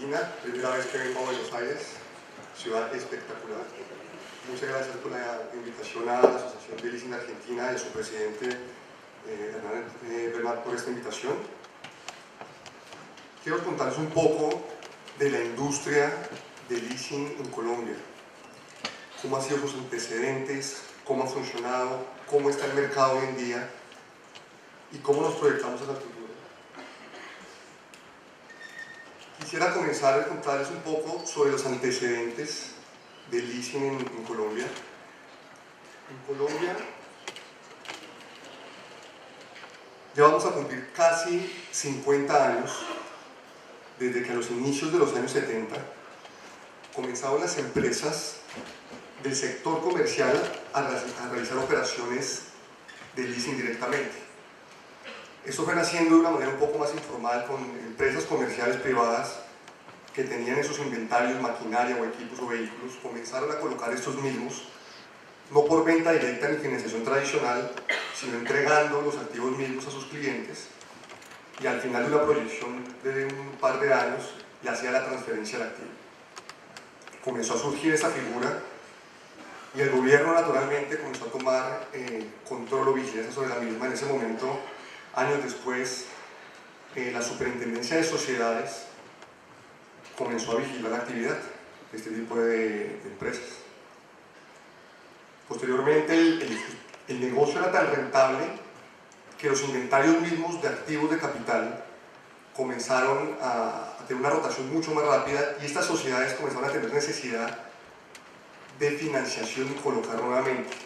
Argentina, primera vez que vengo a Buenos Aires, ciudad espectacular. Muchas gracias por la invitación a la Asociación de Leasing Argentina y a su presidente Hernán Bernal por esta invitación. Quiero contarles un poco de la industria de leasing en Colombia, cómo han sido sus antecedentes, cómo ha funcionado, cómo está el mercado hoy en día y cómo nos proyectamos hacia el futuro. Quisiera comenzar a contarles un poco sobre los antecedentes del leasing en Colombia. En Colombia ya vamos a cumplir casi 50 años desde que a los inicios de los años 70 comenzaron las empresas del sector comercial a realizar operaciones de leasing directamente. Esto fue naciendo de una manera un poco más informal con empresas comerciales privadas que tenían en sus inventarios maquinaria o equipos o vehículos, comenzaron a colocar estos mismos, no por venta directa ni financiación tradicional, sino entregando los activos mismos a sus clientes, y al final de una proyección de un par de años le hacía la transferencia del activo. Comenzó a surgir esa figura y el gobierno naturalmente comenzó a tomar control o vigilancia sobre la misma. En ese momento, años después, la Superintendencia de Sociedades comenzó a vigilar la actividad de este tipo de empresas. Posteriormente, el negocio era tan rentable que los inventarios mismos de activos de capital comenzaron a tener una rotación mucho más rápida y estas sociedades comenzaron a tener necesidad de financiación y colocar nuevamente.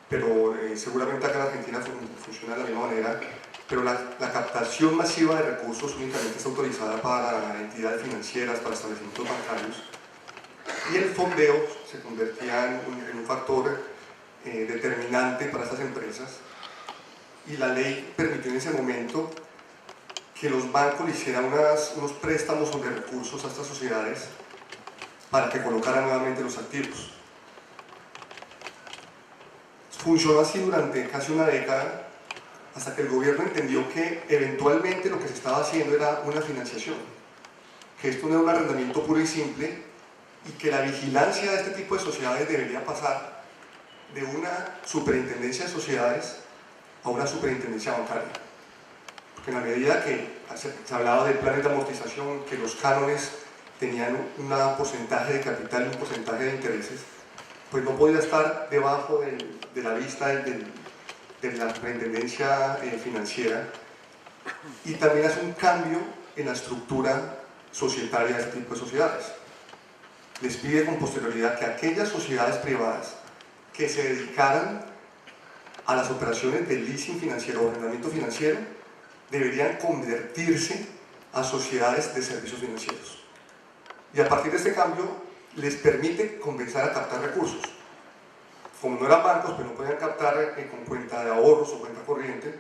Pero seguramente acá en Argentina funciona de la misma manera, pero la captación masiva de recursos únicamente está autorizada para entidades financieras, para establecimientos bancarios, y el fondeo se convertía en un factor determinante para estas empresas, y la ley permitió en ese momento que los bancos le hicieran unos préstamos de recursos a estas sociedades para que colocaran nuevamente los activos. Funcionó así durante casi una década, hasta que el gobierno entendió que eventualmente lo que se estaba haciendo era una financiación, que esto no era un arrendamiento puro y simple, y que la vigilancia de este tipo de sociedades debería pasar de una superintendencia de sociedades a una superintendencia bancaria. Porque en la medida que se hablaba de planes de amortización, que los cánones tenían un porcentaje de capital y un porcentaje de intereses, pues no podía estar debajo de la vista de la superintendencia financiera, y también hace un cambio en la estructura societaria de este tipo de sociedades. Les pide con posterioridad que aquellas sociedades privadas que se dedicaran a las operaciones de leasing financiero o arrendamiento financiero deberían convertirse a sociedades de servicios financieros. Y a partir de este cambio les permite comenzar a captar recursos. Como no eran bancos, pues no podían captar con cuenta de ahorros o cuenta corriente,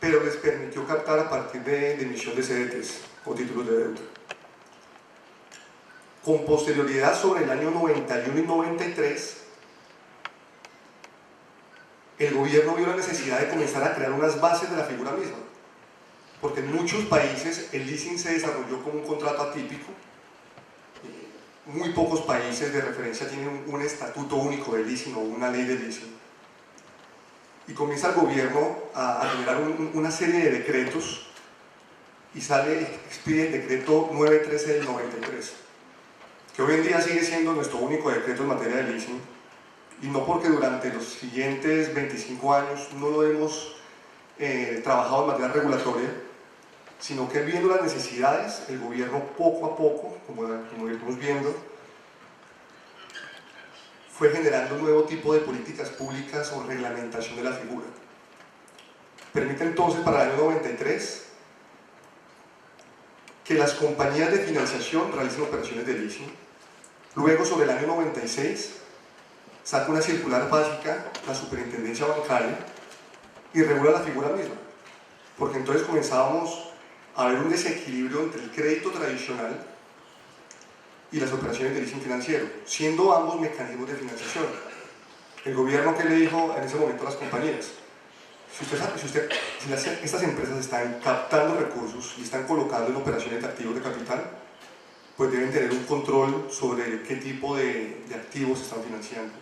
pero les permitió captar a partir de emisión de CDTs o títulos de deuda. Con posterioridad, sobre el año 91 y 93, el gobierno vio la necesidad de comenzar a crear unas bases de la figura misma, porque en muchos países el leasing se desarrolló como un contrato atípico. Muy pocos países de referencia tienen un estatuto único de leasing o una ley de leasing. Y comienza el gobierno a generar una serie de decretos, y expide el decreto 913 del 93, que hoy en día sigue siendo nuestro único decreto en materia de leasing, y no porque durante los siguientes 25 años no lo hemos trabajado en materia regulatoria, sino que viendo las necesidades, el gobierno poco a poco, como iremos viendo, fue generando un nuevo tipo de políticas públicas o reglamentación de la figura. Permite entonces para el año 93 que las compañías de financiación realicen operaciones de leasing. Luego, sobre el año 96, saca una circular básica, la superintendencia bancaria, y regula la figura misma, porque entonces comenzábamos a ver un desequilibrio entre el crédito tradicional y las operaciones de leasing financiero, siendo ambos mecanismos de financiación. El gobierno, ¿qué le dijo en ese momento a las compañías? Si estas empresas están captando recursos y están colocando en operaciones de activos de capital, pues deben tener un control sobre qué tipo de activos se están financiando,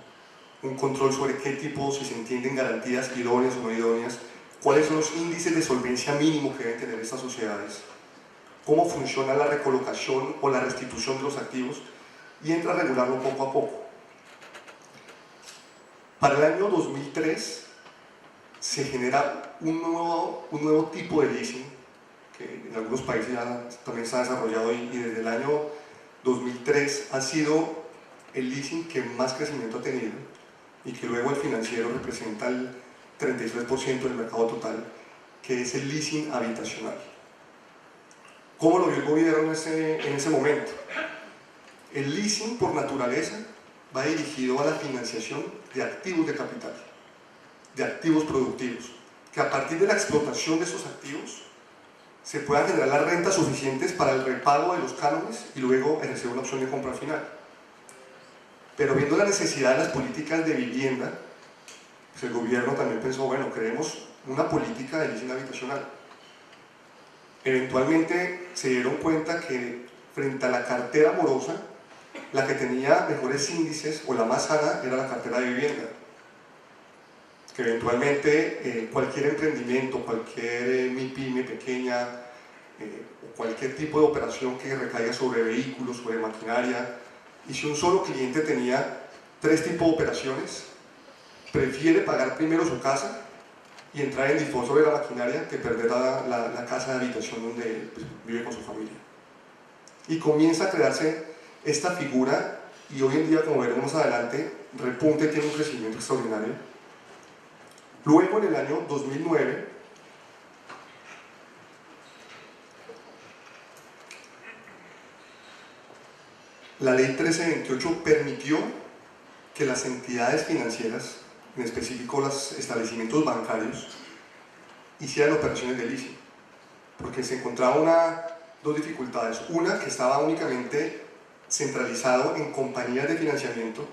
un control sobre qué tipo, si se entienden garantías idóneas o no idóneas, cuáles son los índices de solvencia mínimo que deben tener estas sociedades, cómo funciona la recolocación o la restitución de los activos, y entra a regularlo poco a poco. Para el año 2003 se genera un nuevo tipo de leasing, que en algunos países ya también se ha desarrollado, y desde el año 2003 ha sido el leasing que más crecimiento ha tenido, y que luego el financiero representa el 33% del mercado total, que es el leasing habitacional. ¿Cómo lo vio el gobierno en ese momento? El leasing, por naturaleza, va dirigido a la financiación de activos de capital, de activos productivos, que a partir de la explotación de esos activos se puedan generar las rentas suficientes para el repago de los cánones y luego ejercer una opción de compra final. Pero viendo la necesidad de las políticas de vivienda, pues el gobierno también pensó, bueno, creemos una política de leasing habitacional. Eventualmente se dieron cuenta que frente a la cartera morosa, la que tenía mejores índices o la más sana era la cartera de vivienda. Que eventualmente cualquier emprendimiento, cualquier MIPYME pequeña, o cualquier tipo de operación que recaiga sobre vehículos, sobre maquinaria, y si un solo cliente tenía 3 tipos de operaciones, prefiere pagar primero su casa y entrar en default sobre la maquinaria que perder la casa de habitación donde pues, vive con su familia. Y comienza a crearse esta figura, y hoy en día, como veremos más adelante, repunte y tiene un crecimiento extraordinario. Luego, en el año 2009, la ley 1328 permitió que las entidades financieras, en específico los establecimientos bancarios, hicieran operaciones de leasing, porque se encontraban dos dificultades. Una, que estaba únicamente centralizado en compañías de financiamiento,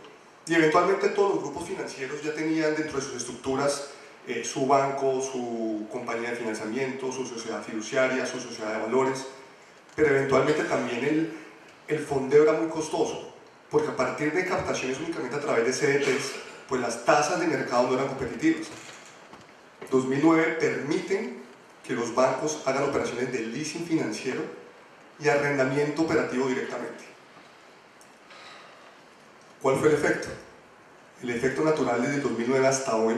y eventualmente todos los grupos financieros ya tenían dentro de sus estructuras su banco, su compañía de financiamiento, su sociedad fiduciaria, su sociedad de valores, pero eventualmente también el fondeo era muy costoso, porque a partir de captaciones únicamente a través de CDTs, pues las tasas de mercado no eran competitivas. 2009 permiten que los bancos hagan operaciones de leasing financiero y arrendamiento operativo directamente. ¿Cuál fue el efecto? El efecto natural desde 2009 hasta hoy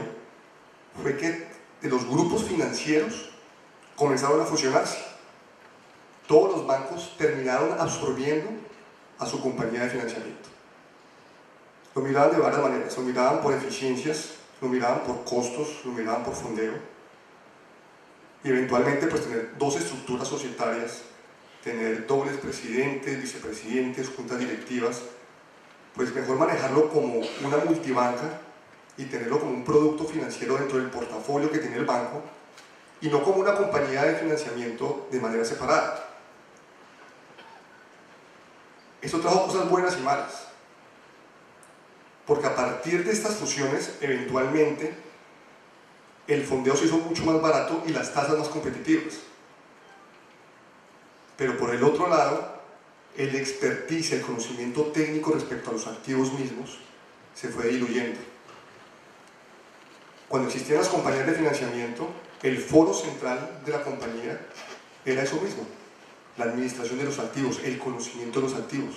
fue que de los grupos financieros comenzaron a fusionarse. Todos los bancos terminaron absorbiendo a su compañía de financiamiento. Lo miraban de varias maneras, lo miraban por eficiencias, lo miraban por costos, lo miraban por fondeo, y eventualmente pues tener 2 estructuras societarias, tener dobles presidentes, vicepresidentes, juntas directivas, pues mejor manejarlo como una multibanca y tenerlo como un producto financiero dentro del portafolio que tiene el banco, y no como una compañía de financiamiento de manera separada. Esto trajo cosas buenas y malas, porque a partir de estas fusiones, eventualmente, el fondeo se hizo mucho más barato y las tasas más competitivas. Pero por el otro lado, el expertise, el conocimiento técnico respecto a los activos mismos, se fue diluyendo. Cuando existían las compañías de financiamiento, el foro central de la compañía era eso mismo, la administración de los activos, el conocimiento de los activos.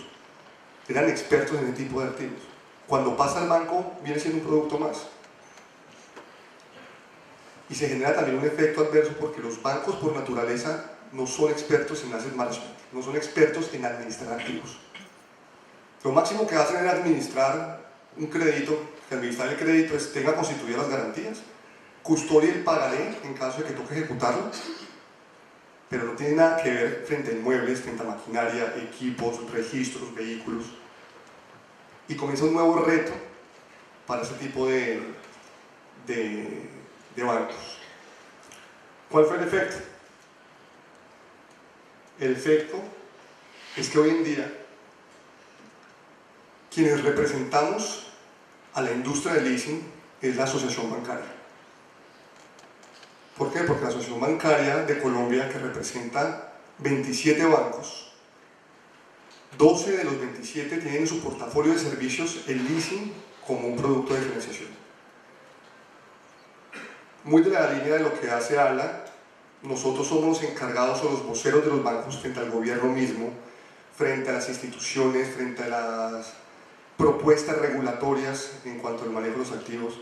Eran expertos en ese tipo de activos. Cuando pasa al banco, viene siendo un producto más. Y se genera también un efecto adverso, porque los bancos por naturaleza no son expertos en asset management, no son expertos en administrar activos. Lo máximo que hacen es administrar un crédito, que administrar el crédito es tenga constituidas las garantías, custodie el pagaré en caso de que toque ejecutarlo, pero no tiene nada que ver frente a inmuebles, frente a maquinaria, equipos, registros, vehículos. Y comienza un nuevo reto para ese tipo de bancos. ¿Cuál fue el efecto? El efecto es que hoy en día quienes representamos a la industria del leasing es la asociación bancaria. ¿Por qué? Porque la asociación bancaria de Colombia, que representa 27 bancos, 12 de los 27 tienen en su portafolio de servicios el leasing como un producto de financiación. Muy de la línea de lo que hace ALA, nosotros somos los encargados o los voceros de los bancos frente al gobierno mismo, frente a las instituciones, frente a las propuestas regulatorias en cuanto al manejo de los activos.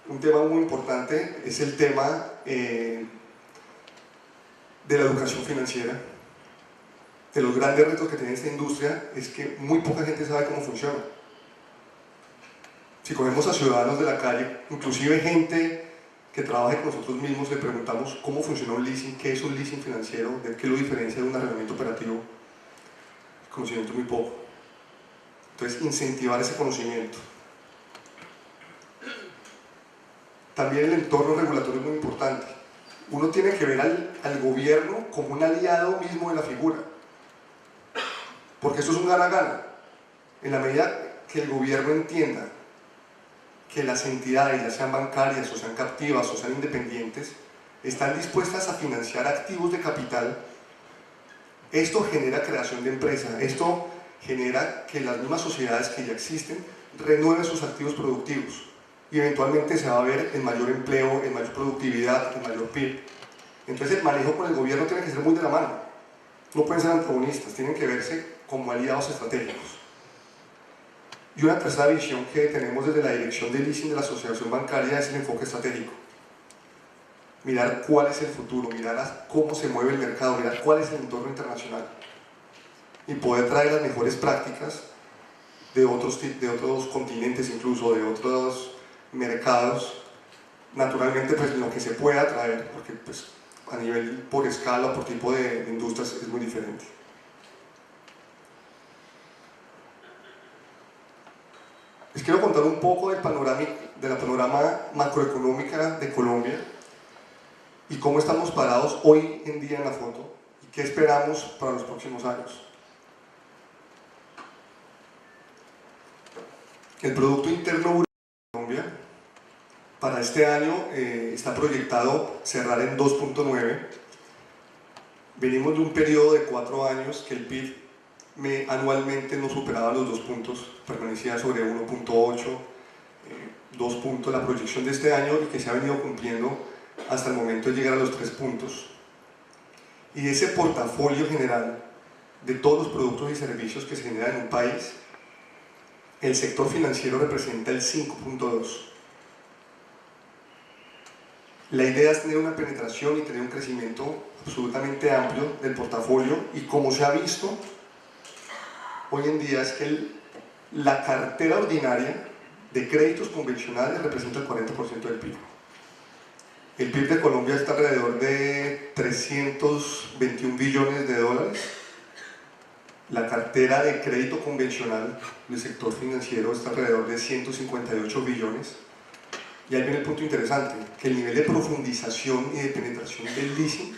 Un tema muy importante es el tema de la educación financiera. De los grandes retos que tiene esta industria es que muy poca gente sabe cómo funciona. Si cogemos a ciudadanos de la calle, inclusive gente que trabaje con nosotros mismos, le preguntamos cómo funciona un leasing, qué es un leasing financiero, de qué lo diferencia de un arrendamiento operativo, el conocimiento es muy poco. Entonces, incentivar ese conocimiento. También el entorno regulatorio es muy importante. Uno tiene que ver al gobierno como un aliado mismo de la figura, porque esto es un gana-gana. En la medida que el gobierno entienda que las entidades, ya sean bancarias o sean captivas o sean independientes, están dispuestas a financiar activos de capital, esto genera creación de empresa, esto genera que las mismas sociedades que ya existen renueven sus activos productivos y eventualmente se va a ver en mayor empleo, en mayor productividad, en mayor PIB. Entonces el manejo con el gobierno tiene que ser muy de la mano, no pueden ser antagonistas, tienen que verse como aliados estratégicos. Y una tercera visión que tenemos desde la dirección de leasing de la asociación bancaria es el enfoque estratégico. Mirar cuál es el futuro, mirar cómo se mueve el mercado, mirar cuál es el entorno internacional y poder traer las mejores prácticas de otros continentes, incluso de otros mercados, naturalmente pues lo que se pueda traer, porque pues a nivel por escala o por tipo de industrias es muy diferente. Les quiero contar un poco de la panorama macroeconómica de Colombia y cómo estamos parados hoy en día en la foto y qué esperamos para los próximos años. El Producto Interno Bruto de Colombia para este año está proyectado cerrar en 2.9. Venimos de un periodo de 4 años que el PIB anualmente no superaba los 2 puntos, permanecía sobre 1.8, 2 puntos la proyección de este año y que se ha venido cumpliendo hasta el momento de llegar a los 3 puntos. Y ese portafolio general de todos los productos y servicios que se generan en un país, el sector financiero representa el 5.2. La idea es tener una penetración y tener un crecimiento absolutamente amplio del portafolio y como se ha visto hoy en día es que la cartera ordinaria de créditos convencionales representa el 40% del PIB. El PIB de Colombia está alrededor de 321 billones de dólares. La cartera de crédito convencional del sector financiero está alrededor de 158 billones. Y ahí viene el punto interesante, que el nivel de profundización y de penetración del leasing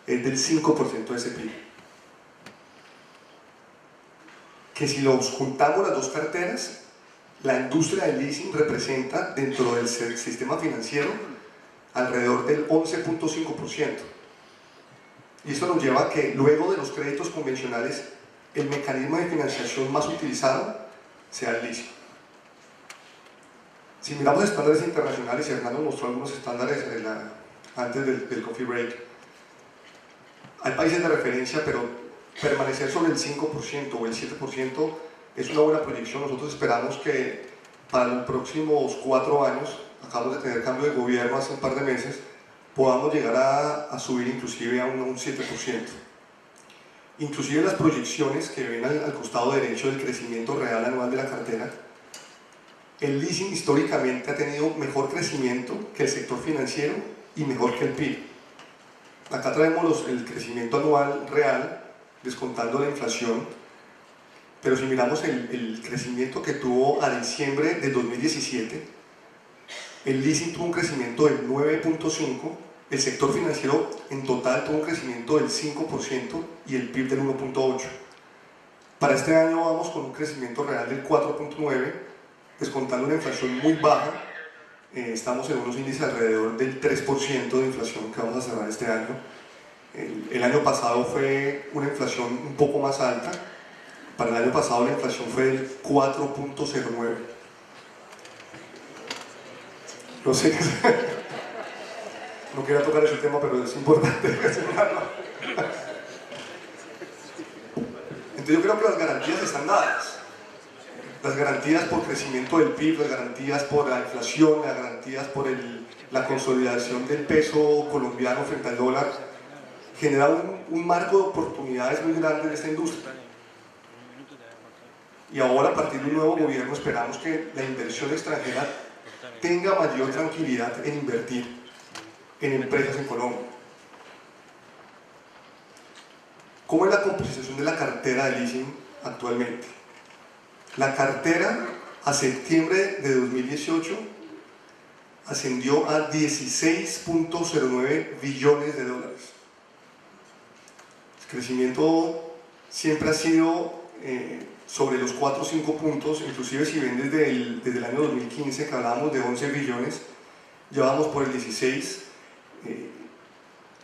es del 5% de ese PIB. Que si los juntamos las dos carteras, la industria del leasing representa dentro del sistema financiero alrededor del 11.5%. Y esto nos lleva a que luego de los créditos convencionales, el mecanismo de financiación más utilizado sea el leasing. Si miramos estándares internacionales, y Hernando mostró algunos estándares antes del coffee break, hay países de referencia, pero permanecer sobre el 5% o el 7% es una buena proyección. Nosotros esperamos que para los próximos 4 años, acabamos de tener cambio de gobierno hace un par de meses, podamos llegar a subir inclusive a un 7%. Inclusive las proyecciones que ven al costado derecho del crecimiento real anual de la cartera, el leasing históricamente ha tenido mejor crecimiento que el sector financiero y mejor que el PIB. Acá traemos el crecimiento anual real, descontando la inflación, pero si miramos el crecimiento que tuvo a diciembre de 2017, el leasing tuvo un crecimiento del 9.5%, el sector financiero en total tuvo un crecimiento del 5% y el PIB del 1.8%. Para este año vamos con un crecimiento real del 4.9%, descontando una inflación muy baja, estamos en unos índices alrededor del 3% de inflación que vamos a cerrar este año. El año pasado fue una inflación un poco más alta, Para el año pasado la inflación fue del 4.09. No sé, no quería tocar ese tema, pero es importante mencionarlo. Entonces yo creo que las garantías están dadas. Las garantías por crecimiento del PIB, las garantías por la inflación, las garantías por la consolidación del peso colombiano frente al dólar, generan un marco de oportunidades muy grande en esta industria. Y ahora, a partir de un nuevo gobierno, esperamos que la inversión extranjera tenga mayor tranquilidad en invertir en empresas en Colombia. ¿Cómo es la composición de la cartera de leasing actualmente? La cartera a septiembre de 2018 ascendió a 16.09 billones de dólares. El crecimiento siempre ha sido sobre los 4 o 5 puntos, inclusive si ven desde el año 2015 que hablábamos de 11 billones, ya vamos por el 16.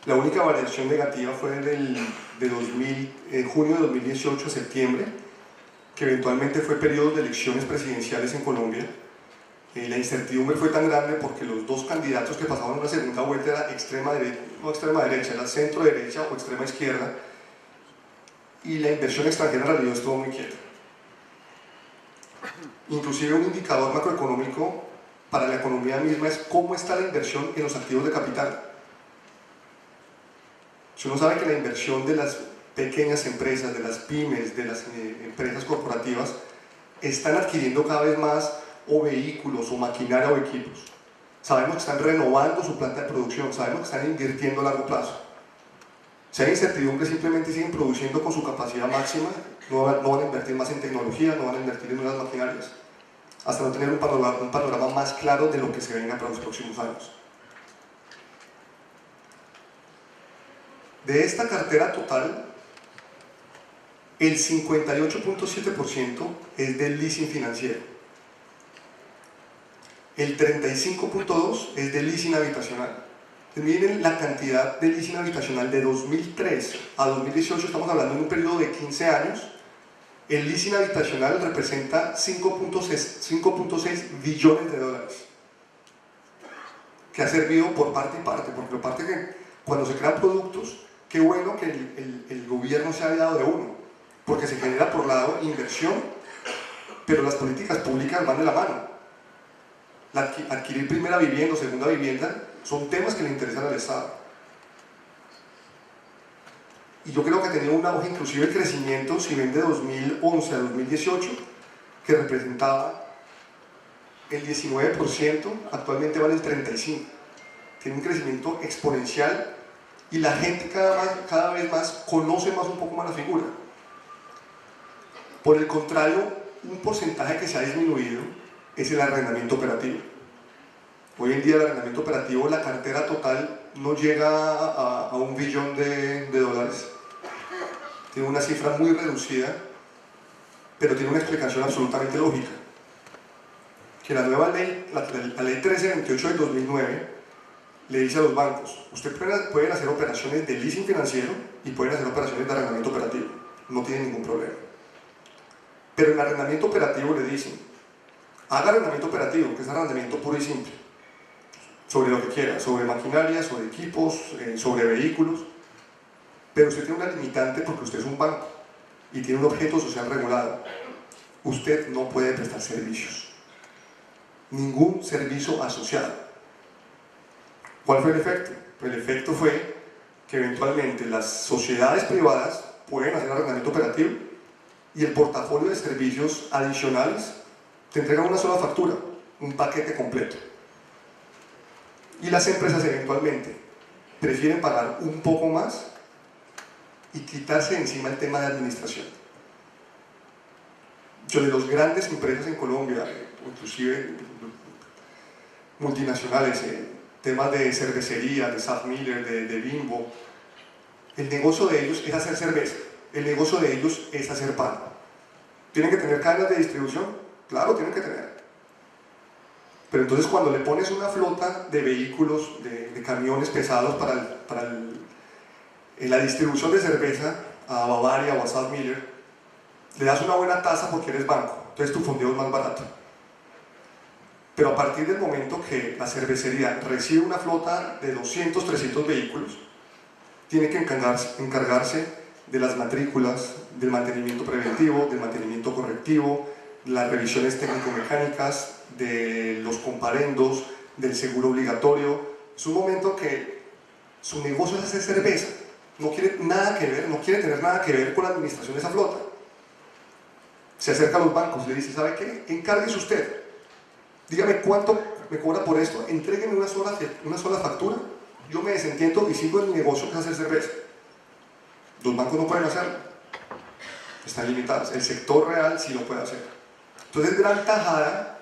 La única variación negativa fue de junio de 2018 a septiembre, que eventualmente fue periodo de elecciones presidenciales en Colombia. La incertidumbre fue tan grande porque los dos candidatos que pasaban una segunda vuelta era extrema derecha, no extrema derecha, era centro derecha o extrema izquierda, y la inversión extranjera en realidad estuvo muy quieta. Inclusive un indicador macroeconómico para la economía misma es cómo está la inversión en los activos de capital. Si uno sabe que la inversión de las pequeñas empresas, de las pymes, de las empresas corporativas, están adquiriendo cada vez más o vehículos, o maquinaria, o equipos. Sabemos que están renovando su planta de producción, sabemos que están invirtiendo a largo plazo. Si hay incertidumbre, simplemente siguen produciendo con su capacidad máxima, no van a invertir más en tecnología, no van a invertir en nuevas maquinarias, hasta no tener un panorama más claro de lo que se venga para los próximos años. De esta cartera total, el 58.7% es del leasing financiero, el 35.2% es del leasing habitacional. Miren la cantidad de leasing habitacional de 2003 a 2018, estamos hablando de un periodo de 15 años. El leasing habitacional representa 5.6 billones de dólares, que ha servido por parte y parte, porque por parte que cuando se crean productos, qué bueno que el gobierno se ha aliado de uno, porque se genera por lado inversión, pero las políticas públicas van de la mano. Adquirir primera vivienda o segunda vivienda son temas que le interesan al Estado. Y yo creo que ha tenido un auge, inclusive el crecimiento, si ven de 2011 a 2018, que representaba el 19%, actualmente vale el 35%. Tiene un crecimiento exponencial y la gente cada vez más conoce más un poco más la figura. Por el contrario, un porcentaje que se ha disminuido es el arrendamiento operativo. Hoy en día el arrendamiento operativo, la cartera total no llega a $1 billón de dólares. Tiene una cifra muy reducida, pero tiene una explicación absolutamente lógica. Que la nueva ley, la ley 1328 del 2009, le dice a los bancos, ustedes pueden hacer operaciones de leasing financiero y pueden hacer operaciones de arrendamiento operativo, no tienen ningún problema. Pero en el arrendamiento operativo le dicen, haga arrendamiento operativo, que es arrendamiento puro y simple, sobre lo que quiera, sobre maquinaria, sobre equipos, sobre vehículos, pero usted tiene una limitante porque usted es un banco y tiene un objeto social regulado. Usted no puede prestar servicios, ningún servicio asociado. ¿Cuál fue el efecto? El efecto fue que eventualmente las sociedades privadas pueden hacer arrendamiento operativo y el portafolio de servicios adicionales te entregan una sola factura, un paquete completo. Y las empresas eventualmente prefieren pagar un poco más y quitarse de encima el tema de administración. Yo de las grandes empresas en Colombia, inclusive multinacionales, temas de cervecería, de SAP-Miller, de Bimbo, el negocio de ellos es hacer cerveza, el negocio de ellos es hacer pan. ¿Tienen que tener cadenas de distribución? Claro, tienen que tener. Pero entonces cuando le pones una flota de vehículos, de camiones pesados para la distribución de cerveza a Bavaria o a SAP-Miller, le das una buena tasa porque eres banco, entonces tu fondeo es más barato. Pero a partir del momento que la cervecería recibe una flota de 200, 300 vehículos, tiene que encargarse de las matrículas, del mantenimiento preventivo, del mantenimiento correctivo, de las revisiones técnico-mecánicas, de los comparendos, del seguro obligatorio. Es un momento que su negocio es hacer cerveza, no quiere nada que ver, no quiere tener nada que ver con la administración de esa flota. Se acerca a los bancos, le dice, ¿sabe qué? Encárguese usted. Dígame cuánto me cobra por esto, entrégueme una sola factura, yo me desentiendo y sigo en mi negocio que es hacer cerveza. Los bancos no pueden hacerlo, están limitados. El sector real sí lo puede hacer. Entonces, gran tajada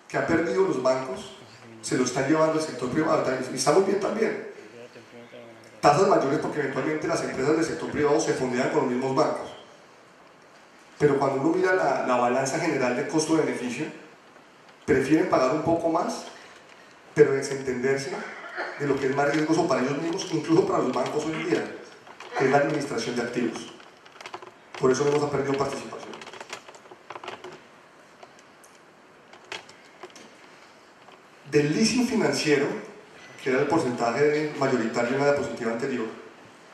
que ha perdido los bancos se lo están llevando el sector privado, y está muy bien también. Tasas mayores porque eventualmente las empresas del sector privado se fondean con los mismos bancos. Pero cuando uno mira la balanza general de costo-beneficio, prefieren pagar un poco más, pero desentenderse de lo que es más riesgoso para ellos mismos, incluso para los bancos hoy en día, que es la administración de activos. Por eso hemos perdido participación. Del leasing financiero, que era el porcentaje mayoritario en la diapositiva anterior,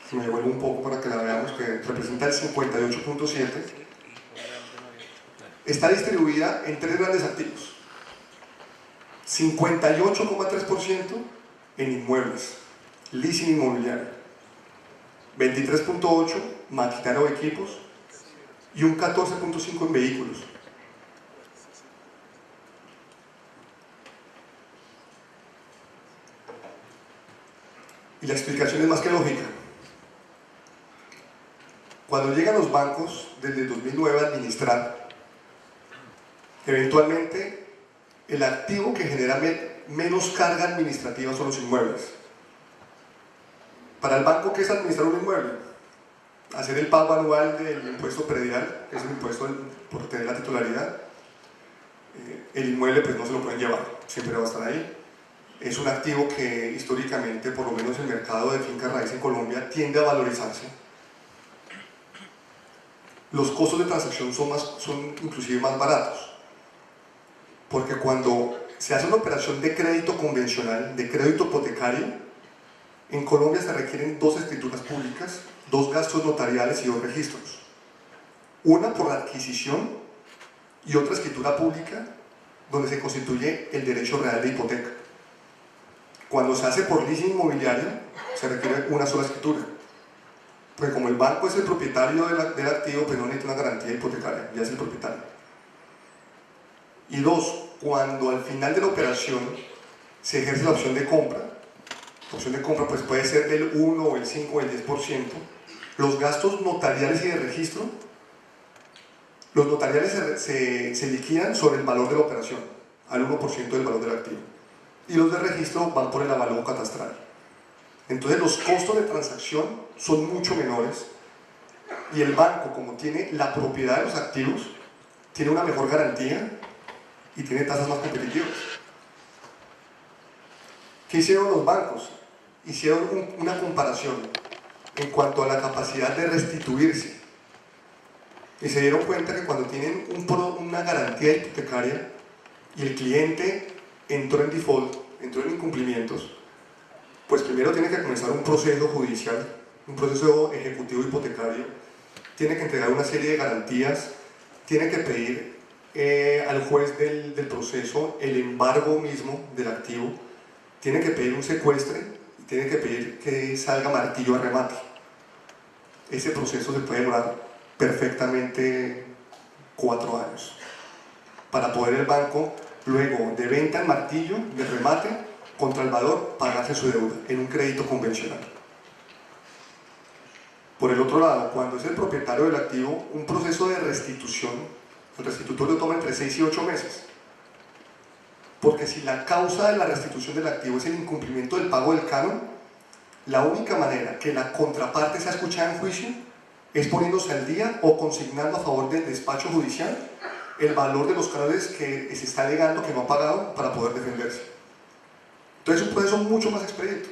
si me devuelvo un poco para que la veamos, que representa el 58.7%, está distribuida en tres grandes activos. 58,3% en inmuebles, leasing inmobiliario, 23,8% maquinaria o equipos y un 14,5% en vehículos. Y la explicación es más que lógica. Cuando llegan los bancos desde 2009 a administrar, eventualmente el activo que genera menos carga administrativa son los inmuebles. Para el banco, ¿qué es administrar un inmueble? Hacer el pago anual del impuesto predial, que es el impuesto por tener la titularidad. El inmueble pues no se lo pueden llevar, siempre va a estar ahí. Es un activo que históricamente, por lo menos el mercado de finca raíz en Colombia, tiende a valorizarse. Los costos de transacción son inclusive más baratos. Porque cuando se hace una operación de crédito convencional, de crédito hipotecario, en Colombia se requieren dos escrituras públicas, dos gastos notariales y dos registros. Una por la adquisición y otra escritura pública donde se constituye el derecho real de hipoteca. Cuando se hace por leasing inmobiliario, se requiere una sola escritura. Porque como el banco es el propietario del activo, pues no necesita una garantía hipotecaria, ya es el propietario. Y dos, cuando al final de la operación se ejerce la opción de compra, la opción de compra pues puede ser del 1 o el 5 o el 10%, los gastos notariales y de registro, los notariales se liquidan sobre el valor de la operación, al 1% del valor del activo, y los de registro van por el avalúo catastral. Entonces los costos de transacción son mucho menores y el banco, como tiene la propiedad de los activos, tiene una mejor garantía y tiene tasas más competitivas. ¿Qué hicieron los bancos? Hicieron una comparación en cuanto a la capacidad de restituirse y se dieron cuenta que cuando tienen una garantía hipotecaria y el cliente entró en default, entró en incumplimientos, pues primero tiene que comenzar un proceso judicial, un proceso ejecutivo hipotecario, tiene que entregar una serie de garantías, tiene que pedir al juez del proceso el embargo mismo del activo, tiene que pedir un secuestre y tiene que pedir que salga martillo a remate. Ese proceso se puede demorar perfectamente 4 años para poder el banco, luego de venta en martillo, de remate, contra el valor, pagarse su deuda en un crédito convencional. Por el otro lado, cuando es el propietario del activo, un proceso de restitución, el restitutorio toma entre 6 y 8 meses. Porque si la causa de la restitución del activo es el incumplimiento del pago del canon, la única manera que la contraparte sea escuchada en juicio es poniéndose al día o consignando a favor del despacho judicial el valor de los cánones que se está alegando que no ha pagado para poder defenderse. Entonces es un proceso mucho más expedito.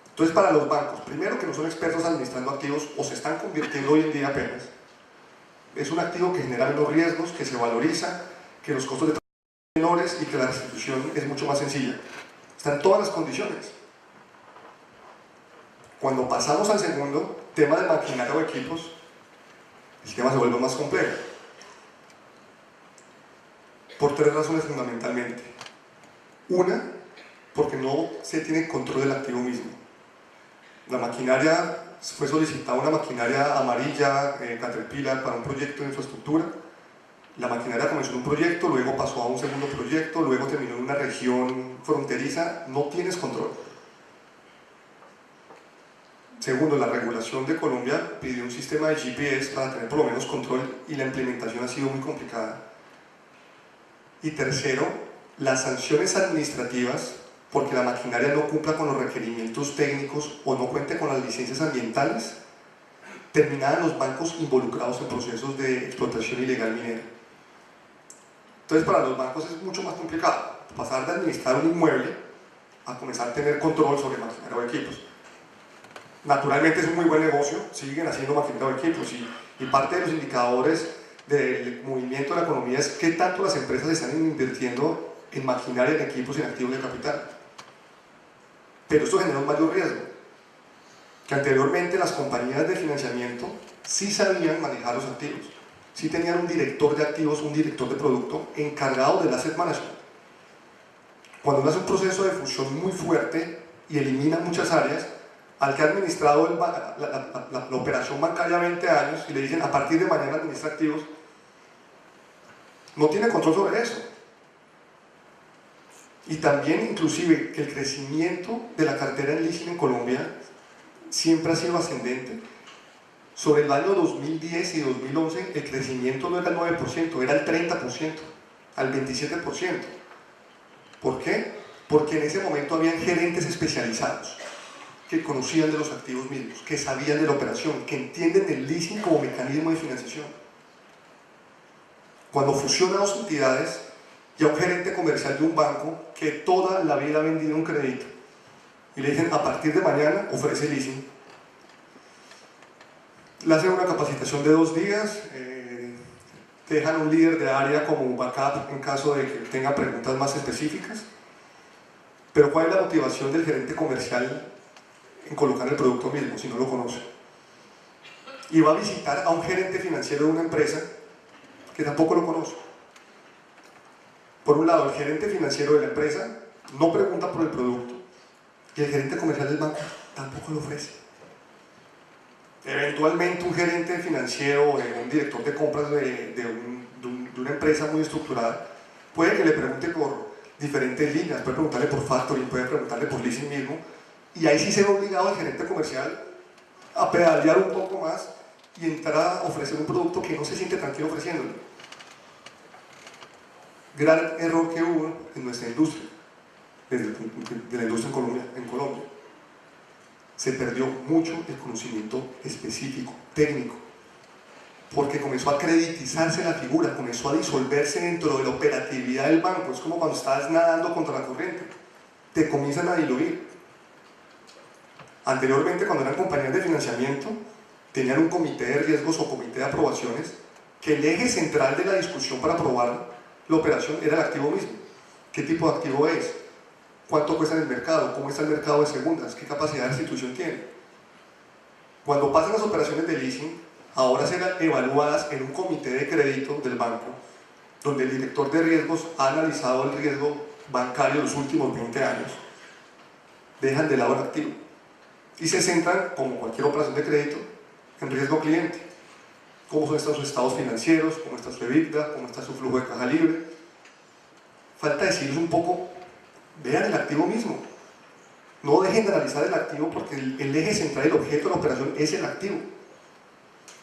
Entonces para los bancos, primero que no son expertos administrando activos o se están convirtiendo hoy en día apenas, Es un activo que genera menos riesgos, que se valoriza, que los costos de trabajo son menores y que la restitución es mucho más sencilla. Están todas las condiciones. Cuando pasamos al segundo, tema de maquinaria o equipos, el tema se vuelve más complejo. Por tres razones fundamentalmente. Una, porque no se tiene control del activo mismo. La maquinaria, fue solicitada una maquinaria amarilla, Caterpillar, para un proyecto de infraestructura. La maquinaria comenzó en un proyecto, luego pasó a un segundo proyecto, luego terminó en una región fronteriza. No tienes control. Segundo, la regulación de Colombia pidió un sistema de GPS para tener por lo menos control y la implementación ha sido muy complicada. Y tercero, las sanciones administrativas, porque la maquinaria no cumpla con los requerimientos técnicos o no cuente con las licencias ambientales, terminaban los bancos involucrados en procesos de explotación ilegal minera. Entonces para los bancos es mucho más complicado pasar de administrar un inmueble a comenzar a tener control sobre maquinaria o equipos. Naturalmente es un muy buen negocio, siguen haciendo maquinaria o equipos y parte de los indicadores del movimiento de la economía es qué tanto las empresas están invirtiendo en maquinaria, en equipos y en activos de capital. Pero esto genera un mayor riesgo, que anteriormente las compañías de financiamiento sí sabían manejar los activos, sí tenían un director de activos, un director de producto encargado del asset management. Cuando uno hace un proceso de fusión muy fuerte y elimina muchas áreas, al que ha administrado la operación bancaria 20 años y le dicen a partir de mañana administra activos, no tiene control sobre eso. Y también inclusive que el crecimiento de la cartera en leasing en Colombia siempre ha sido ascendente. Sobre el año 2010 y 2011 el crecimiento no era el 9%, era el 30%, al 27%. ¿Por qué? Porque en ese momento habían gerentes especializados que conocían de los activos mismos, que sabían de la operación, que entienden el leasing como mecanismo de financiación. Cuando fusionan dos entidades, y a un gerente comercial de un banco que toda la vida ha vendido un crédito y le dicen a partir de mañana ofrece leasing, le hacen una capacitación de 2 días, dejan un líder de área como un backup en caso de que tenga preguntas más específicas. Pero ¿cuál es la motivación del gerente comercial en colocar el producto mismo si no lo conoce? Y va a visitar a un gerente financiero de una empresa que tampoco lo conoce. Por un lado, el gerente financiero de la empresa no pregunta por el producto y el gerente comercial del banco tampoco lo ofrece. Eventualmente un gerente financiero o un director de compras de una empresa muy estructurada puede que le pregunte por diferentes líneas, puede preguntarle por factoring, puede preguntarle por leasing mismo, y ahí sí se ve obligado el gerente comercial a pedalear un poco más y entrar a ofrecer un producto que no se siente tranquilo ofreciéndole. Gran error que hubo en nuestra industria, desde de la industria en Colombia. Se perdió mucho el conocimiento específico, técnico, porque comenzó a creditizarse la figura, comenzó a disolverse dentro de la operatividad del banco. Es como cuando estás nadando contra la corriente, te comienzan a diluir. Anteriormente, cuando eran compañías de financiamiento, tenían un comité de riesgos o comité de aprobaciones, que el eje central de la discusión para aprobar la operación era el activo mismo. ¿Qué tipo de activo es? ¿Cuánto cuesta en el mercado? ¿Cómo está el mercado de segundas? ¿Qué capacidad de restitución tiene? Cuando pasan las operaciones de leasing, ahora serán evaluadas en un comité de crédito del banco, donde el director de riesgos ha analizado el riesgo bancario de los últimos 20 años, dejan de lado el activo y se centran, como cualquier operación de crédito, en riesgo cliente. Cómo son sus estados financieros, cómo está su EBITDA, cómo está su flujo de caja libre. Falta decirles un poco, vean el activo mismo. No dejen de analizar el activo porque el eje central, el objeto de la operación es el activo.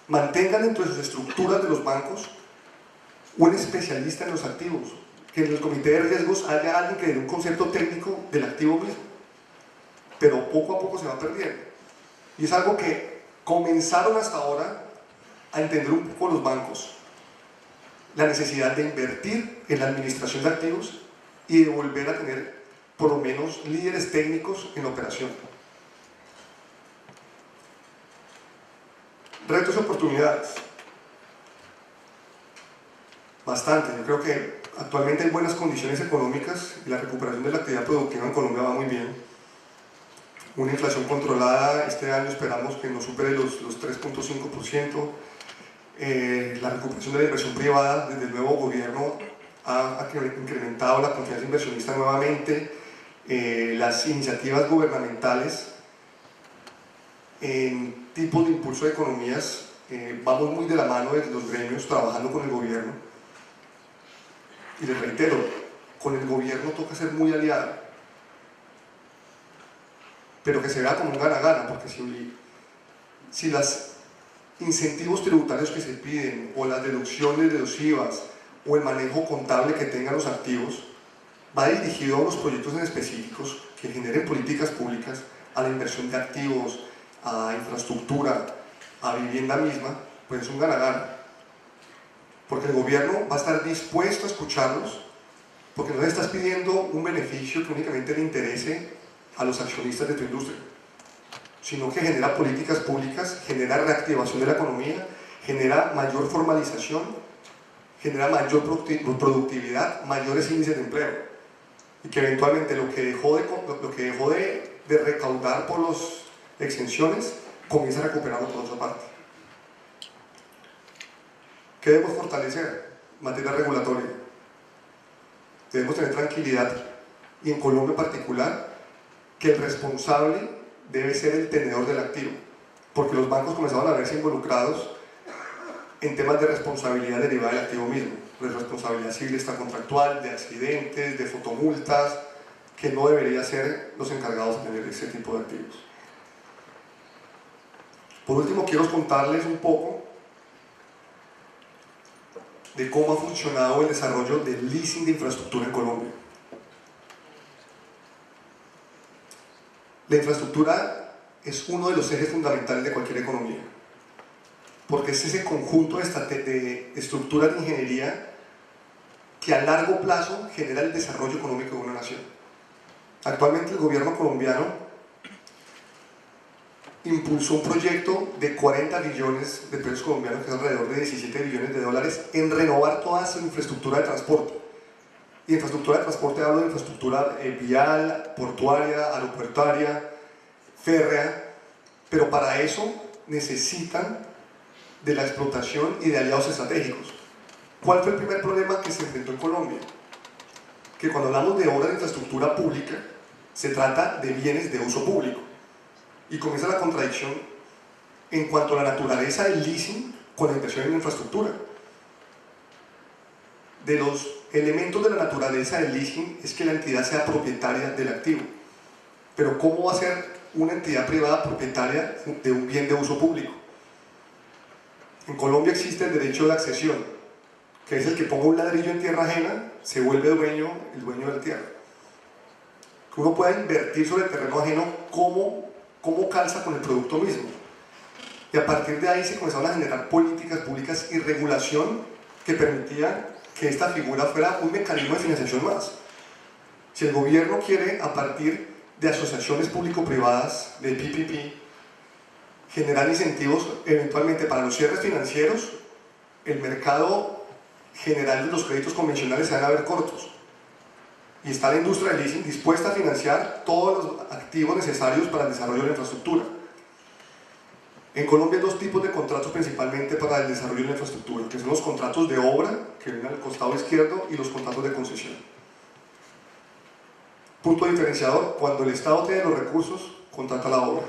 Mantengan dentro de sus estructuras de los bancos un especialista en los activos, que en el comité de riesgos haya alguien que dé un concepto técnico del activo mismo. Pero poco a poco se va perdiendo. Y es algo que comenzaron hasta ahora a entender un poco los bancos, la necesidad de invertir en la administración de activos y de volver a tener por lo menos líderes técnicos en la operación. Retos y oportunidades. bastante. Yo creo que actualmente hay buenas condiciones económicas y la recuperación de la actividad productiva en Colombia va muy bien. Una inflación controlada, este año esperamos que no supere los 3.5%. La recuperación de la inversión privada desde el nuevo gobierno ha incrementado la confianza inversionista nuevamente. Las iniciativas gubernamentales en tipos de impulso de economías, vamos muy de la mano de los gremios trabajando con el gobierno. Y les reitero, con el gobierno toca ser muy aliado, pero que se vea como un gana-gana, porque si los incentivos tributarios que se piden, o las deducciones de los IVAs, o el manejo contable que tengan los activos, va dirigido a unos proyectos en específicos que generen políticas públicas, a la inversión de activos, a infraestructura, a vivienda misma, pues es un gana-gana. Porque el gobierno va a estar dispuesto a escucharlos, porque no le estás pidiendo un beneficio que únicamente le interese a los accionistas de tu industria, sino que genera políticas públicas, genera reactivación de la economía, genera mayor formalización, genera mayor productividad, mayores índices de empleo, y que eventualmente lo que dejó de recaudar por las exenciones comienza a recuperarlo por otra parte. ¿Qué debemos fortalecer? Materia regulatoria. Debemos tener tranquilidad, y en Colombia en particular, que el responsable debe ser el tenedor del activo, porque los bancos comenzaron a verse involucrados en temas de responsabilidad derivada del activo mismo, de responsabilidad civil extracontractual, de accidentes, de fotomultas, que no deberían ser los encargados de tener ese tipo de activos. Por último, quiero contarles un poco de cómo ha funcionado el desarrollo del leasing de infraestructura en Colombia. La infraestructura es uno de los ejes fundamentales de cualquier economía, porque es ese conjunto de estructuras de ingeniería que a largo plazo genera el desarrollo económico de una nación. Actualmente el gobierno colombiano impulsó un proyecto de 40 billones de pesos colombianos, que es alrededor de 17 billones de dólares, en renovar toda su infraestructura de transporte. Y infraestructura de transporte hablo de infraestructura vial, portuaria, aeropuertuaria, férrea, pero para eso necesitan de la explotación y de aliados estratégicos. ¿Cuál fue el primer problema que se enfrentó en Colombia? Que cuando hablamos de obras de infraestructura pública, se trata de bienes de uso público. Y comienza la contradicción en cuanto a la naturaleza del leasing con la inversión en infraestructura. De los elementos de la naturaleza del leasing es que la entidad sea propietaria del activo. Pero ¿cómo va a ser una entidad privada propietaria de un bien de uso público? En Colombia existe el derecho de accesión, que es el que ponga un ladrillo en tierra ajena, se vuelve el dueño de la tierra. Que uno pueda invertir sobre el terreno ajeno cómo calza con el producto mismo. Y a partir de ahí se comenzaron a generar políticas públicas y regulación que permitían que esta figura fuera un mecanismo de financiación más. Si el gobierno quiere, a partir de asociaciones público-privadas, de PPP, generar incentivos eventualmente para los cierres financieros, el mercado general de los créditos convencionales se van a ver cortos. Y está la industria del leasing dispuesta a financiar todos los activos necesarios para el desarrollo de la infraestructura. En Colombia hay dos tipos de contratos principalmente para el desarrollo de la infraestructura, que son los contratos de obra, que ven al costado izquierdo, y los contratos de concesión. Punto diferenciador: cuando el Estado tiene los recursos, contrata la obra.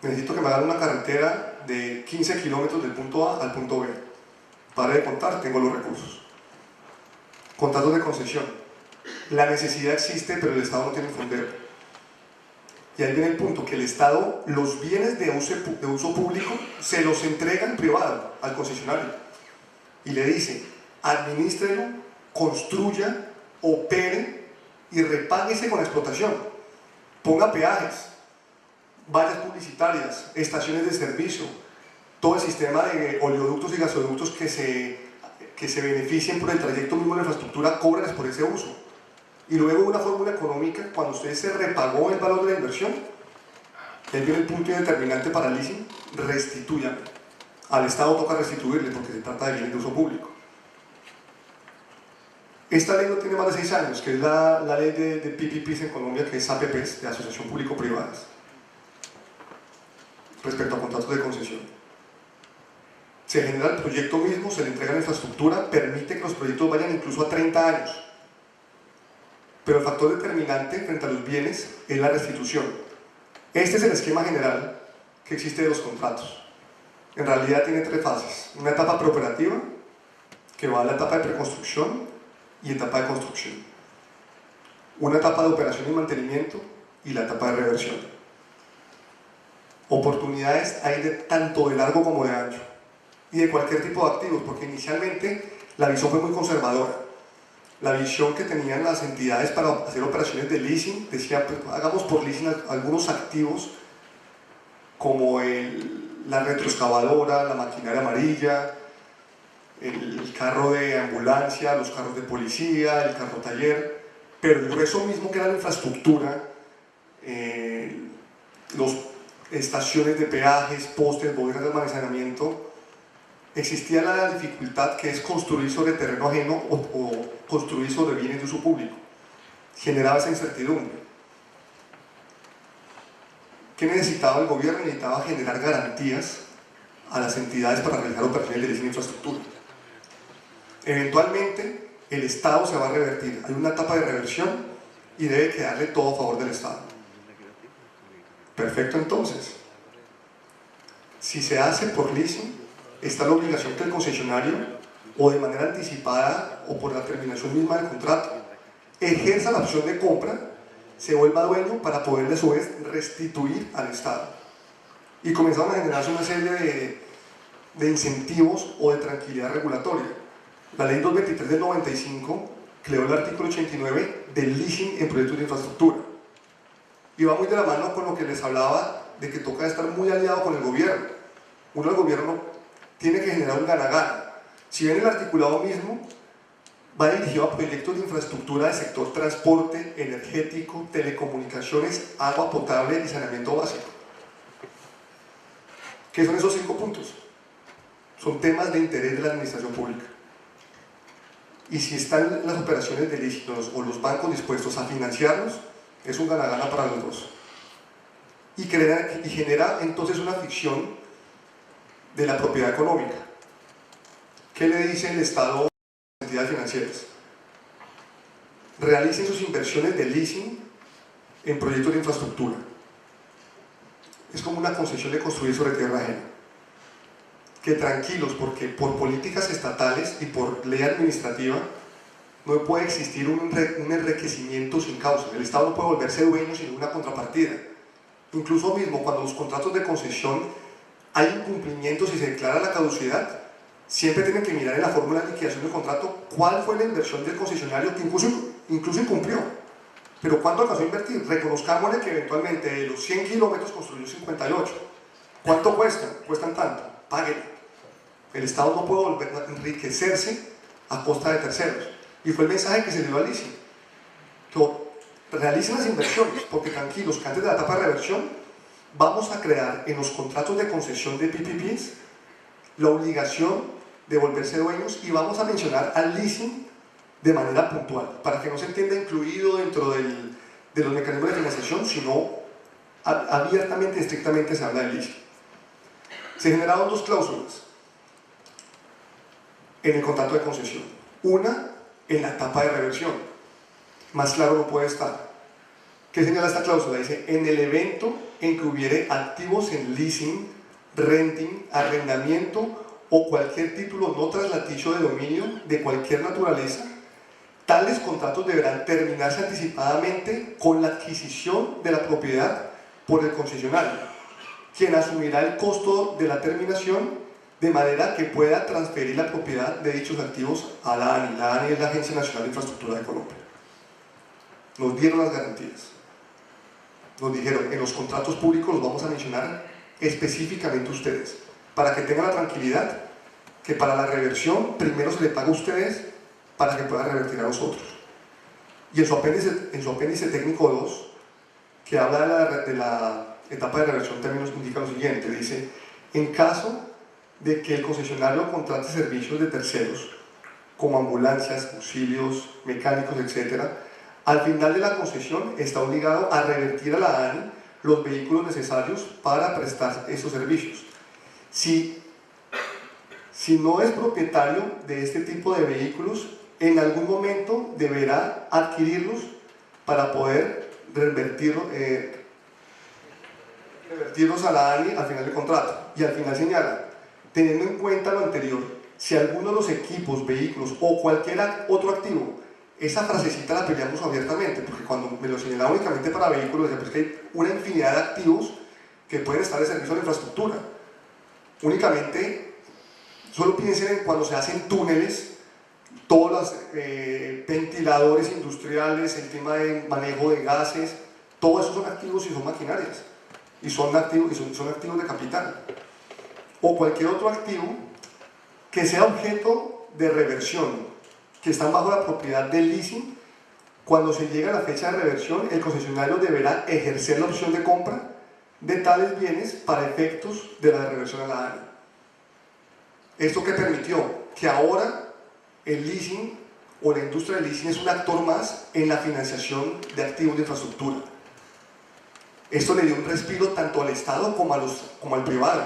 Necesito que me hagan una carretera de 15 kilómetros del punto A al punto B. Pare de contar, tengo los recursos. Contratos de concesión: la necesidad existe, pero el Estado no tiene fondeo. Y ahí viene el punto, que el Estado, los bienes de uso público, se los entrega en privado al concesionario. Y le dice: administrelo, construya, opere y repáguese con explotación. Ponga peajes, vallas publicitarias, estaciones de servicio, todo el sistema de oleoductos y gasoductos que se beneficien por el trayecto mismo de la infraestructura, cóbrales por ese uso. Y luego una fórmula económica, cuando usted se repagó el valor de la inversión, ahí viene el punto determinante para el leasing: restituyan. Al Estado toca restituirle, porque se trata de bienes de uso público. Esta ley no tiene más de 6 años, que es la ley de PPPs en Colombia, que es APPs, de Asociación Público-Privadas, respecto a contratos de concesión. Se genera el proyecto mismo, se le entrega la infraestructura, permite que los proyectos vayan incluso a 30 años. Pero el factor determinante frente a los bienes es la restitución. Este es el esquema general que existe de los contratos. En realidad tiene 3 fases. Una etapa preoperativa, que va a la etapa de preconstrucción y etapa de construcción. Una etapa de operación y mantenimiento y la etapa de reversión. Oportunidades hay de tanto de largo como de ancho y de cualquier tipo de activos, porque inicialmente la visión fue muy conservadora. La visión que tenían las entidades para hacer operaciones de leasing decía, pues, hagamos por leasing algunos activos como la retroexcavadora, la maquinaria amarilla, el carro de ambulancia, los carros de policía, el carro taller, pero el grueso mismo que era la infraestructura, las estaciones de peajes, postes, bodegas de almacenamiento, existía la dificultad que es construir sobre terreno ajeno o construir sobre bienes de uso público. Generaba esa incertidumbre. ¿Qué necesitaba el gobierno? Necesitaba generar garantías a las entidades para realizar operaciones de leasing de infraestructura. Eventualmente el Estado se va a revertir, hay una etapa de reversión y debe quedarle todo a favor del Estado. Perfecto, entonces, si se hace por leasing, está la obligación que el concesionario, o de manera anticipada o por la terminación misma del contrato, ejerza la opción de compra, se vuelva dueño para poderle a su vez restituir al Estado. Y comenzaron a generarse una serie de incentivos o de tranquilidad regulatoria. La ley 223 del 95 creó el artículo 89 del leasing en proyectos de infraestructura. Y va muy de la mano con lo que les hablaba de que toca estar muy aliado con el gobierno. El gobierno tiene que generar un gana-gana. Si bien el articulado mismo va dirigido a proyectos de infraestructura del sector transporte, energético, telecomunicaciones, agua potable y saneamiento básico. ¿Qué son esos 5 puntos? Son temas de interés de la administración pública. Y si están las operaciones de leasing o los bancos dispuestos a financiarlos, es un gana-gana para los dos. Y genera entonces una ficción de la propiedad económica. ¿Qué le dice el Estado a las entidades financieras? Realicen sus inversiones de leasing en proyectos de infraestructura. Es como una concesión de construir sobre tierra ajena. Que tranquilos, porque por políticas estatales y por ley administrativa no puede existir un enriquecimiento sin causa. El Estado no puede volverse dueño sin una contrapartida. Incluso mismo cuando los contratos de concesión hay incumplimientos y se declara la caducidad, siempre tienen que mirar en la fórmula de liquidación del contrato cuál fue la inversión del concesionario que incluso incumplió. Pero ¿cuánto alcanzó a invertir? Reconozcámosle que eventualmente de los 100 kilómetros construyó 58. ¿Cuánto cuestan? Cuestan tanto. Páguenlo. El Estado no puede volver a enriquecerse a costa de terceros. Y fue el mensaje que se le dio al leasing. Realicen las inversiones, porque tranquilos, que antes de la etapa de reversión vamos a crear en los contratos de concesión de PPPs la obligación de volverse dueños y vamos a mencionar al leasing de manera puntual, para que no se entienda incluido dentro de los mecanismos de financiación, sino abiertamente y estrictamente se habla del leasing. Se generaron 2 cláusulas en el contrato de concesión. Una, en la etapa de reversión. Más claro no puede estar. ¿Qué señala esta cláusula? Dice, en el evento en que hubiere activos en leasing, renting, arrendamiento o cualquier título no traslaticio de dominio de cualquier naturaleza, tales contratos deberán terminarse anticipadamente con la adquisición de la propiedad por el concesionario, quien asumirá el costo de la terminación de manera que pueda transferir la propiedad de dichos activos a la ANI. La ANI es la Agencia Nacional de Infraestructura de Colombia. Nos dieron las garantías. Nos dijeron, en los contratos públicos los vamos a mencionar específicamente ustedes, para que tengan la tranquilidad que para la reversión primero se le paga a ustedes para que puedan revertir a nosotros. Y en su apéndice técnico 2, que habla de la etapa de reversión, también nos indica lo siguiente, dice, en caso de que el concesionario contrate servicios de terceros como ambulancias, auxilios, mecánicos, etc., al final de la concesión está obligado a revertir a la ANI los vehículos necesarios para prestar esos servicios. Si no es propietario de este tipo de vehículos, en algún momento deberá adquirirlos para poder revertirlos a la ANI al final del contrato. Y al final señala, teniendo en cuenta lo anterior, si alguno de los equipos, vehículos o cualquier otro activo, esa frasecita la peleamos abiertamente, porque cuando me lo señalaba únicamente para vehículos, decía, pues que hay una infinidad de activos que pueden estar de servicio a la infraestructura. Únicamente, solo piensen en cuando se hacen túneles, todos los ventiladores industriales, el tema de manejo de gases, todo eso son activos y son maquinarias, y son activos de capital. O cualquier otro activo que sea objeto de reversión, que están bajo la propiedad del leasing. Cuando se llega a la fecha de reversión, el concesionario deberá ejercer la opción de compra de tales bienes para efectos de la reversión a la ANI. ¿Esto qué permitió? Que ahora el leasing o la industria del leasing es un actor más en la financiación de activos de infraestructura. Esto le dio un respiro tanto al Estado como al privado,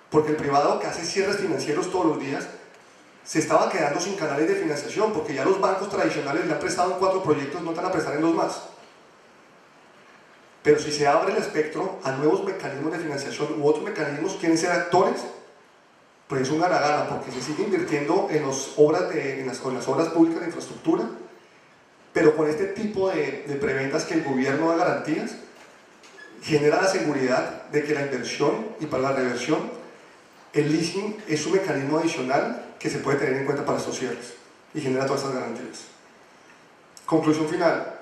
porque el privado, que hace cierres financieros todos los días, se estaba quedando sin canales de financiación, porque ya los bancos tradicionales le han prestado en 4 proyectos, no te van a prestar en 2 más. Pero si se abre el espectro a nuevos mecanismos de financiación u otros mecanismos quieren ser actores, pues es un gana-gana, porque se sigue invirtiendo en las obras públicas de infraestructura, pero con este tipo de preventas que el gobierno da garantías, genera la seguridad de que la inversión y para la reversión, el leasing es un mecanismo adicional que se puede tener en cuenta para estos cierres y genera todas estas garantías. Conclusión final.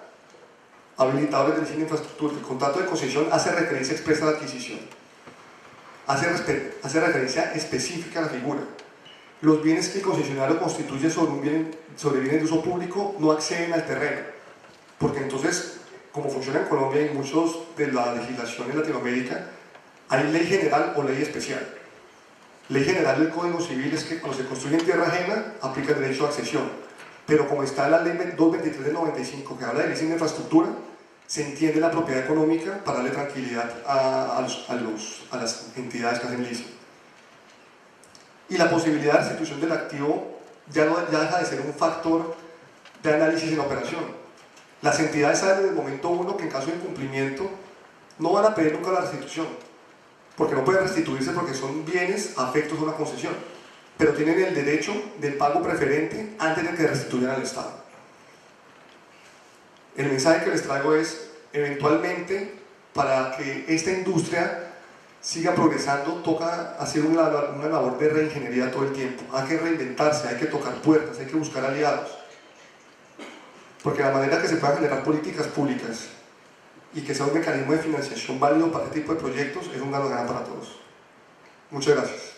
Habilitadores del leasing de infraestructura. El contrato de concesión hace referencia expresa a la adquisición. Hace referencia específica a la figura. Los bienes que el concesionario constituye sobre bienes de uso público no acceden al terreno, porque entonces, como funciona en Colombia y muchos de la legislación en Latinoamérica, hay ley general o ley especial. Ley general del Código Civil es que cuando se construye en tierra ajena aplica el derecho de accesión, pero como está en la ley 223 del 95 que habla de leasing de infraestructura, se entiende la propiedad económica para darle tranquilidad a las entidades que hacen leasing. Y la posibilidad de restitución del activo ya deja de ser un factor de análisis en la operación. Las entidades saben desde el momento 1 que en caso de incumplimiento no van a pedir nunca la restitución, porque no pueden restituirse porque son bienes afectos a una concesión, pero tienen el derecho del pago preferente antes de que restituyan al Estado. El mensaje que les traigo es, eventualmente, para que esta industria siga progresando, toca hacer una labor de reingeniería todo el tiempo. Hay que reinventarse, hay que tocar puertas, hay que buscar aliados, porque la manera que se puedan generar políticas públicas y que sea un mecanismo de financiación válido para este tipo de proyectos es un gano-gano para todos. Muchas gracias.